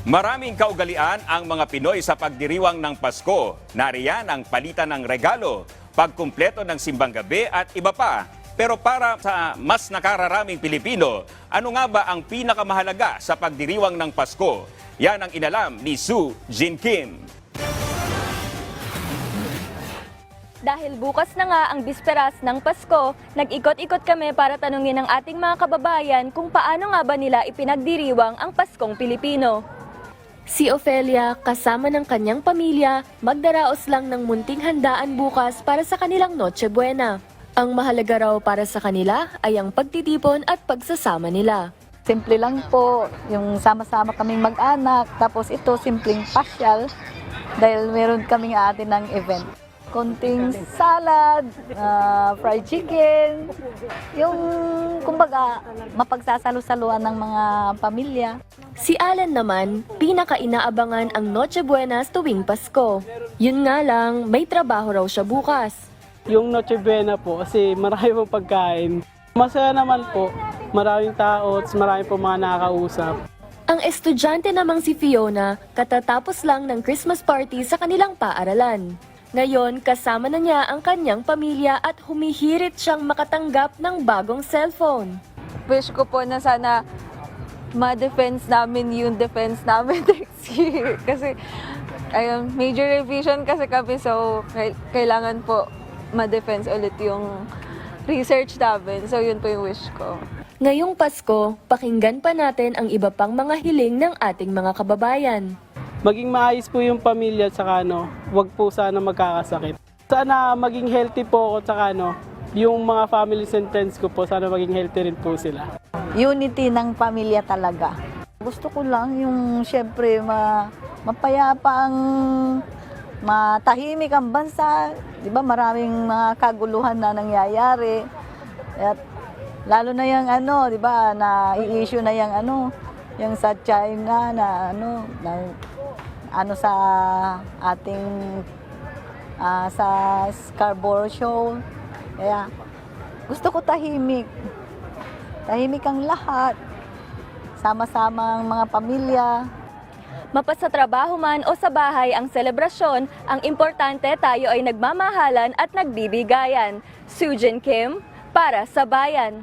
Maraming kaugalian ang mga Pinoy sa pagdiriwang ng Pasko. Nariyan ang palitan ng regalo, pagkumpleto ng simbang gabi at iba pa. Pero para sa mas nakararaming Pilipino, ano nga ba ang pinakamahalaga sa pagdiriwang ng Pasko? Yan ang inalam ni Sue Jean Kim. Dahil bukas na nga ang bisperas ng Pasko, nag-ikot-ikot kami para tanungin ang ating mga kababayan kung paano nga ba nila ipinagdiriwang ang Paskong Pilipino. Si Ofelia, kasama ng kanyang pamilya, magdaraos lang ng munting handaan bukas para sa kanilang Noche Buena. Ang mahalaga raw para sa kanila ay ang pagtitipon at pagsasama nila. Simple lang po, yung sama-sama kaming mag-anak, tapos ito simpleng pasyal dahil meron kaming atin ng event. Konting salad, fried chicken, yung kumbaga mapagsasalo-saluan ng mga pamilya. Si Alan naman, pinaka-inaabangan ang Noche Buena tuwing Pasko. Yun nga lang, may trabaho raw siya bukas. Yung Noche Buena po kasi marami pong pagkain. Masaya naman po, maraming tao at marami po mga nakakausap. Ang estudyante namang si Fiona, katatapos lang ng Christmas party sa kanilang paaralan. Ngayon, kasama na niya ang kanyang pamilya at humihirit siyang makatanggap ng bagong cellphone. Wish ko po na sana ma-defense namin yung defense namin next year. Kasi major revision kasi kami, so kailangan po ma-defense ulit yung research namin. So yun po yung wish ko. Ngayong Pasko, pakinggan pa natin ang iba pang mga hiling ng ating mga kababayan. Maging maayos po yung pamilya at saka wag po sana magkakasakit. Sana maging healthy po ako at saka yung mga family and friends ko po, sana maging healthy rin po sila. Unity ng pamilya talaga. Gusto ko lang yung syempre mapayapa ang matahimik ang bansa. Di ba maraming mga kaguluhan na nangyayari. At lalo na yung di ba, na i-issue na yung sa China na sa ating sa Scarborough show. Kaya gusto ko tahimik. Tahimik ang lahat. Sama-sama ang mga pamilya. Mapas sa trabaho man o sa bahay ang selebrasyon, ang importante tayo ay nagmamahalan at nagbibigayan. Sue Jean Kim, para sa Bayan.